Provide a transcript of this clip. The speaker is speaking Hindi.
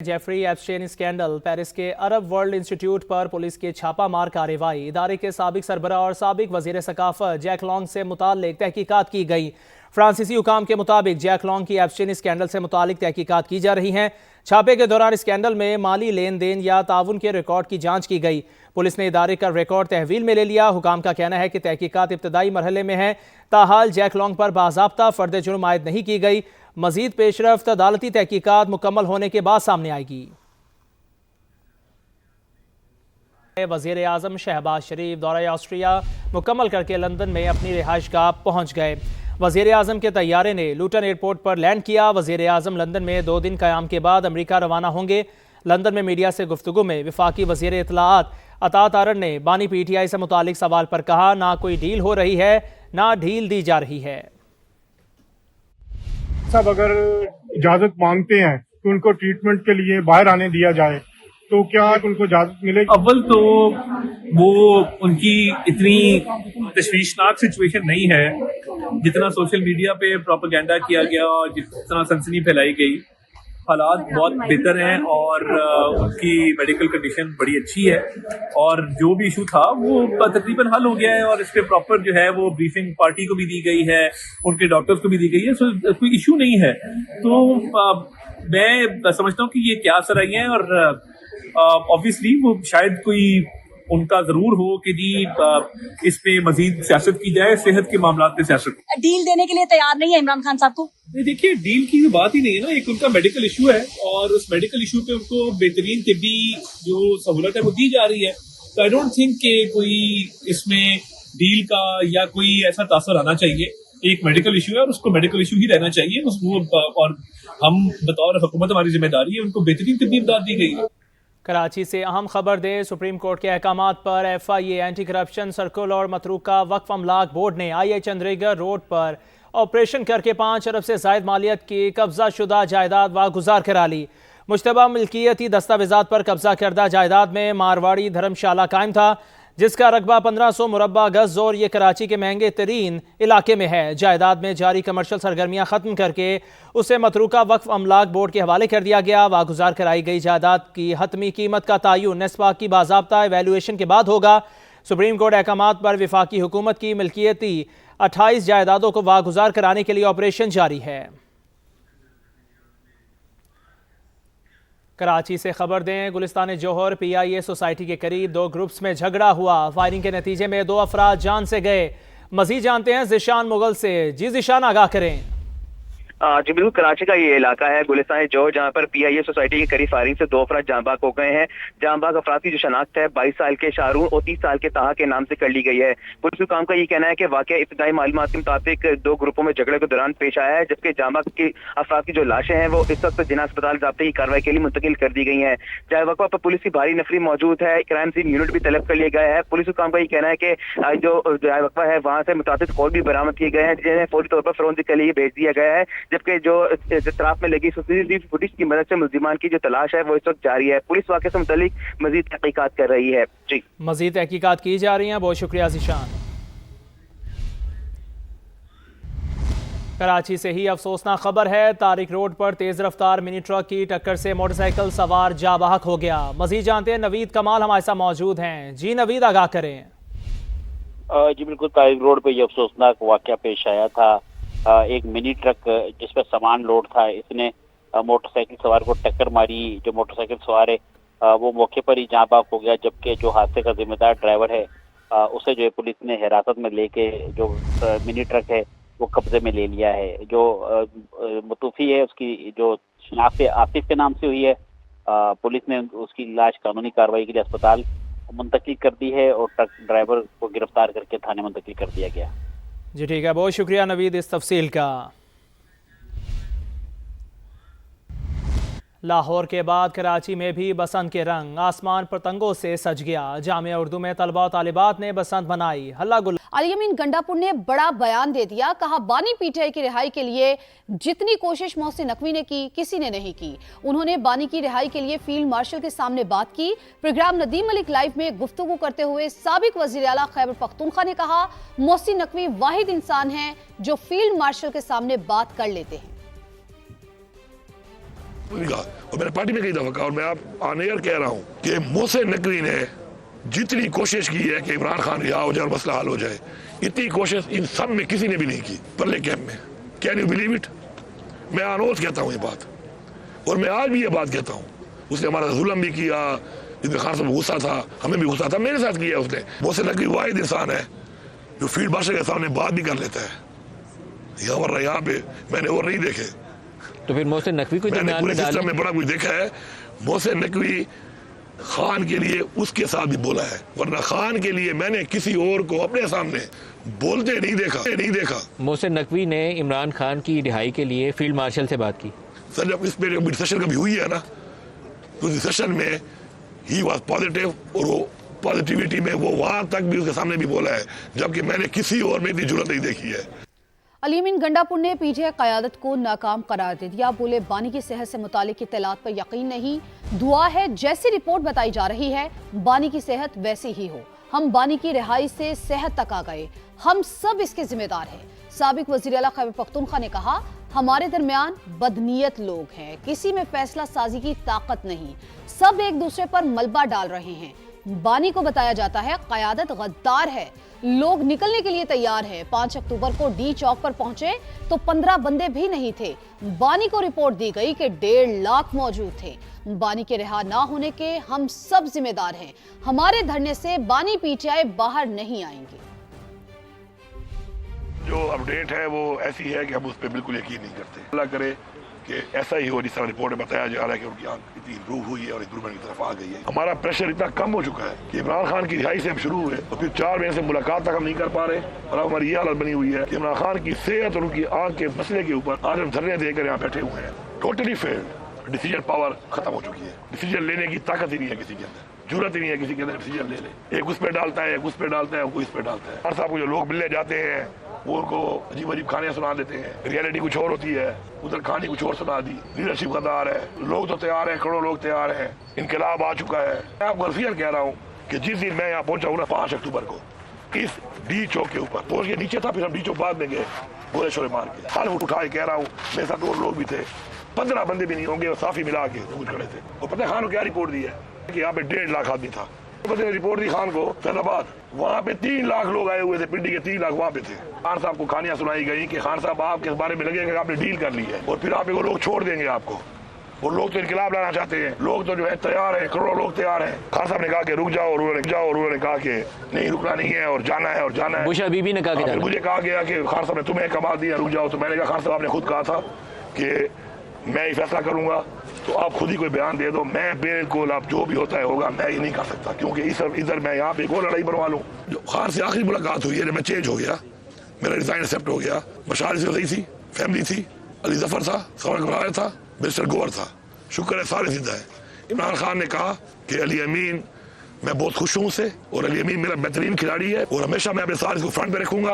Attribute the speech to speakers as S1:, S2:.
S1: जेफरी एप्स्टेन स्कैंडल, पेरिस के अरब वर्ल्ड इंस्टीट्यूट पर पुलिस की छापामार कार्रवाई। इदारे के साबिक सरबराह और साबिक वजीर सकाफत जैक लॉन्ग से मुताल्लिक तहकीकात की गई। फ्रांसीसी हुकाम के मुताबिक जैक लॉन्ग की एप्स्टेन स्कैंडल से मुताल्लिक तहकीकात की जा रही हैं। छापे के दौरान स्कैंडल में माली लेन देन या ताउन के रिकॉर्ड की जांच की गई। पुलिस ने इदारे का रिकॉर्ड तहवील में ले लिया। हुकाम का कहना है कि तहकीकात इब्तदाई मरहले में है। ताहाल जैक लॉन्ग पर बाज़ाब्ता फर्द जुर्म आयद नहीं की गई। मजीद पेशरफ्त अदालती तहकीकात मुकम्मल होने के बाद सामने आएगी। वजीर आजम शहबाज शरीफ दौरा ऑस्ट्रिया मुकम्मल करके लंदन में अपनी रिहाइशगाह पहुंच गए। वजीर आजम के तैयारे ने लूटन एयरपोर्ट पर लैंड किया। वजीर आजम लंदन में 2 दिन क़याम के बाद अमरीका रवाना होंगे। लंदन में मीडिया से गुफ्तगू में वफाकी वजीर इत्तलाआत अता तारन ने बानी PTI से मुतालिक सवाल पर कहा, ना कोई डील हो रही है ना ढील दी जा रही है।
S2: सब अगर इजाजत मांगते हैं तो उनको ट्रीटमेंट के लिए बाहर आने दिया जाए, तो क्या उनको इजाजत मिलेगी?
S3: अव्वल तो वो उनकी इतनी तशवीशनाक सिचुएशन नहीं है जितना सोशल मीडिया पे प्रोपेगेंडा किया गया और जितना सनसनी फैलाई गई। हालात बहुत बेहतर हैं और उनकी मेडिकल कंडीशन बड़ी अच्छी है और जो भी इशू था वो तकरीबन हल हो गया है और इस पे प्रॉपर जो है वो ब्रीफिंग पार्टी को भी दी गई है, उनके डॉक्टर्स को भी दी गई है। सो कोई इशू नहीं है। तो मैं समझता हूँ कि ये क्या असर आई है और ऑब्वियसली वो शायद कोई उनका जरूर हो कि जी इस पे मजीद सियासत की जाए, सेहत के मामलात पे सियासत।
S4: डील देने के लिए तैयार नहीं है इमरान खान साहब को?
S3: देखिए, डील की बात ही नहीं है ना। एक उनका मेडिकल इशू है और उस मेडिकल इशू पे उनको बेहतरीन तिब्बी जो सहूलत है वो दी जा रही है। तो आई डोंट थिंक कि कोई इसमें डील का या कोई ऐसा तासर आना चाहिए। एक मेडिकल इशू है और उसको मेडिकल इशू ही रहना चाहिए और हम बतौर हुकूमत हमारी जिम्मेदारी है उनको बेहतरीन तिब्बी इमदाद दी गई है।
S1: कराची से अहम खबर दें, सुप्रीम कोर्ट के अहकामात पर FIA एंटी करप्शन सर्कुलर और मतरूका वक्फ अमलाक बोर्ड ने IH चंद्रीगढ़ रोड पर ऑपरेशन करके 5 अरब से जायद मालियत की कब्जा शुदा जायदाद वागुजार करा ली। मुश्तबा मिल्कियती दस्तावेजात पर कब्जा करदा जायदाद में मारवाड़ी धर्मशाला कायम था, जिसका रकबा 1500 मुरब्बा गज और ये कराची के महंगे तरीन इलाके में है। जायदाद में जारी कमर्शियल सरगर्मियां खत्म करके उसे मतरूका वक्फ अमलाक बोर्ड के हवाले कर दिया गया। वागुजार कराई गई जायदाद की हतमी कीमत का तयन नेस्पा की बाज़ाब्ता एवेल्यूएशन के बाद होगा। सुप्रीम कोर्ट अहकामात पर वफाकी हुकूमत की मिल्कियती 28 जायदादों को वागुजार कराने के लिए ऑपरेशन जारी है। कराची से खबर दें, गुलिस्तान जौहर PIA सोसाइटी के करीब 2 ग्रुप्स में झगड़ा हुआ। फायरिंग के नतीजे में 2 अफराद जान से गए। मजीद जानते हैं जिशान मुगल से। जी जिशान, आगाह करें।
S5: जी बिल्कुल, कराची का ये इलाका है गुलिस्तान जौहर, जहाँ पर PIA सोसाइटी के करीब फायरिंग से 2 अफराद जाँ बाग हो गए हैं। जाँ बाग अफराद की जो शनाख्त है 22 साल के शाहरुख और 30 साल के ताहा के नाम से कर ली गई है। पुलिस हुकाम का ये कहना है कि वाकया इब्तदाई मालूमात के मुताबिक 2 ग्रुपों में झगड़े के दौरान पेश आया है, जबकि जाँ बाग की अफराद की जो लाशें हैं वो इस वक्त जिना अस्पताल ज़ाब्ते की कार्रवाई के लिए मुंतकिल कर दी गई हैं। जाए वक़्फ़ा पर पुलिस की भारी नफरी मौजूद है। क्राइम सीन यूनिट भी तलब कर लिया गया है। पुलिस हुकाम का ये कहना है कि जो जाए वक़्फ़ा है वहाँ से मुताबिक कौल भी बरामद किए गए हैं, जिन्हें फौरी तौर पर फोरेंसिक के लिए भेज दिया गया है, जबकि जो इतराफ में लगी सीसीटीवी फुटेज की मदद से मुल्जिमान की जो तलाश है वो इस वक्त जारी है। पुलिस वाक़े से मुतालिक मजीद तहकीकात कर रही है। जी
S1: मजीद तहकीकात की जा रही हैं। बहुत शुक्रिया जिशान। कराची से ही अफसोसनाक खबर है, तारिक रोड पर तेज रफ्तार मिनी ट्रक की टक्कर से मोटरसाइकिल सवार जाबाहक हो गया। मजीद जानते हैं, नवीद कमाल हमारे साथ मौजूद हैं। जी नवीद, आगाह करें।
S6: जी बिल्कुल, तारिक रोड पर यह अफसोसनाक वाकया पेश आया था। एक मिनी ट्रक जिस पर सामान लोड था, इसने मोटरसाइकिल सवार को टक्कर मारी। जो मोटरसाइकिल सवार है वो मौके पर ही जाँ बाग हो गया, जबकि जो हादसे का जिम्मेदार ड्राइवर है उसे जो है पुलिस ने हिरासत में लेके जो मिनी ट्रक है वो कब्जे में ले लिया है। जो मुतूफी है उसकी जो शनाख्त आसिफ के नाम से हुई है, पुलिस ने उसकी लाश कानूनी कार्रवाई के लिए अस्पताल मुंतकिल कर दी है और ट्रक ड्राइवर को गिरफ्तार करके थाने मुंतकिल कर दिया गया।
S1: जी ठीक है, बहुत शुक्रिया नवीद इस तफसील का। लाहौर के बाद कराची में भी बसंत के रंग, आसमान पतंगों से सज गया। जामिया उर्दू में तलबा और तालिबात ने बसंत मनाई। हल्ला गुल्ला।
S7: अली अमीन गंडापुर ने बड़ा बयान दे दिया, कहा बानी PTI की रिहाई के लिए जितनी कोशिश मोहसिन नकवी ने की किसी ने नहीं की। उन्होंने बानी की रिहाई के लिए फील्ड मार्शल के सामने बात की। प्रोग्राम नदीम मलिक लाइव में गुफ्तगू करते हुए साबिक वजीर आला खैबर पख्तूनख्वा ने कहा, मोहसिन नकवी वाहिद इंसान हैं जो फील्ड मार्शल के सामने बात कर लेते हैं।
S8: कहा और मैंने पार्टी में कई दफा कहा और मैं आप ऑन एयर कह रहा हूँ कि मोहसिन नकवी ने जितनी कोशिश की है कि इमरान खान रिहा हो जाए और मसला हल हो जाए, इतनी कोशिश इन सब में किसी ने भी नहीं की परले कैंप में। Can you believe it? मैं अनोज कहता हूँ ये बात और मैं आज भी ये बात कहता हूँ। उसने हमारा जुल्म भी किया, इमरान खान साहब गुस्सा था, हमें भी गुस्सा था, मेरे साथ किया उसने। मोहसिन नकवी वाहिद इंसान है जो फील्ड मार्शल के सामने बात भी कर लेता है। वरना यहाँ पे मैंने और नहीं देखे।
S9: तो फिर मोहसिन नकवी को
S8: मैंने पूरे सिस्टम में बड़ा कुछ देखा है। मोहसिन नकवी खान के लिए उसके साथ भी बोला है, वरना खान के लिए मैंने किसी और को अपने सामने बोलते नहीं देखा।
S9: मोहसिन नकवी ने इमरान खान की रिहाई के लिए फील्ड मार्शल से बात की।
S8: सर जब इस पे डिस्कशन कभी हुई है ना, तो डिस्कशन में ही वाज पॉजिटिव और वो पॉजिटिविटी में वो वहां तक भी उसके सामने भी बोला है, जबकि मैंने किसी और में इतनी जरूरत नहीं देखी है।
S7: अलीमीन गंडापुर ने पीटीआई क़यादत को नाकाम करार दे दिया। बोले बानी की सेहत से मुतालिक इत्तलात पर यकीन नहीं, दुआ है जैसी रिपोर्ट बताई जा रही है बानी की सेहत वैसी ही हो। हम बानी की रिहाई से सेहत तक आ गए, हम सब इसके जिम्मेदार हैं। साबिक वज़ीर आला खैबर पख्तूनख्वा ने कहा, हमारे दरमियान बदनीयत लोग हैं, किसी में फैसला साजी की ताकत नहीं, सब एक दूसरे पर मलबा डाल रहे हैं। बानी को बताया जाता है क़यादत गद्दार है, लोग निकलने के लिए तैयार है। 5 अक्टूबर को डी चौक पर पहुंचे तो 15 बंदे भी नहीं थे। बानी को रिपोर्ट दी गई कि 1.5 लाख मौजूद थे। बानी के रिहा ना होने के हम सब जिम्मेदार हैं। हमारे धरने से बानी पीटीआई बाहर नहीं आएंगे।
S8: जो अपडेट है वो ऐसी है कि हम उस पर बिल्कुल यकीन नहीं करते। अल्लाह करे कि ऐसा ही हो जिस तरह रिपोर्ट में बताया जा रहा है कि उनकी आंख इतनी इम्प्रूव हुई है और इम्प्रूवमेंट की तरफ आ गई है। हमारा प्रेशर इतना कम हो चुका है कि इमरान खान की रिहाई से हम शुरू हुए तो फिर 4 महीने से मुलाकात तक हम नहीं कर पा रहे और अब हमारी ये हालत बनी हुई है कि इमरान खान की सेहत और उनकी आंख के मसले के ऊपर आज हम धरने देकर यहाँ बैठे हुए हैं। टोटली फेल्ड, डिसीजन पावर खत्म हो चुकी है। डिसीजन लेने की ताकत ही नहीं है किसी के अंदर, जरूरत ही नहीं है किसी के अंदर डिसीजन ले ले। एक उस पर डालता है, एक उस पर डालता है, कोई इस पर डालता है। हर साहब को जो लोग मिलने जाते हैं वो उनको अजीब अजीब कहानियां सुना देते हैं। रियलिटी कुछ और होती है, उधर कहानी कुछ और सुना दी। लीडरशिप गद्दार है, लोग तो तैयार हैं, करोड़ों लोग तैयार हैं, इनकलाब आ चुका है। मैं आपको रफियन कह रहा हूँ कि जिस दिन मैं यहाँ पहुंचा हूँ ना 5 अक्टूबर को, इस डी चौक के ऊपर पहुंच के नीचे था, फिर हम डी चौक बाद में गए गोले शोले मार के। हाल उठा के कह रहा हूँ, मेरे साथ और लोग भी थे, 15 बंदे भी नहीं होंगे और साफी मिला के कुछ खड़े थे। और पता है खान को क्या रिपोर्ट दी है कि यहाँ पे 1.5 लाख आदमी था। पता रिपोर्ट दी खान को फैजाबाद, वहाँ पे 3 लाख लोग आए हुए थे, पिंडी के 3 लाख वहाँ पे थे। खान साहब को कहानियां सुनाई गई कि खान साहब आपके बारे में लगेगा कि आपने डील कर ली है और फिर आप वो लोग छोड़ देंगे आपको। और लोग तो इनकलाब लाना चाहते हैं, लोग तो जो है तैयार है, करोड़ों लोग तैयार हैं। खान साहब ने कहा कि रुक जाओ और उन्होंने कहा कि नहीं रुकना नहीं है और जाना है और जाना है।
S9: बुश बीबी ने कहा कि
S8: मुझे कहा गया कि खान साहब ने तुम्हें कमा दिया, रुक जाओ। तो मैंने कहा खान साहब आपने खुद कहा था कि मैं ही फैसला करूंगा, तो आप खुद ही कोई बयान दे दो। मैं बिल्कुल आप जो भी होता है होगा, मैं ये नहीं कर सकता क्योंकि इधर मैं यहाँ पे एक और लड़ाई बनवा लूँ। जो खान से आखिरी मुलाकात हुई है जब मैं चेंज हो गया, मेरा रिजाइन एक्सेप्ट हो गया, मशाल से सही थी, फैमिली थी, अली जफर था, सवार घबराया था, मिस्टर गोवर था, शुक्र है सारे जिंदा है। इमरान खान ने कहा कि अली अमीन मैं बहुत खुश हूँ उससे और अली अमीन मेरा बेहतरीन खिलाड़ी है और हमेशा मैं अपने साथ इसको फ्रंट पे रखूंगा।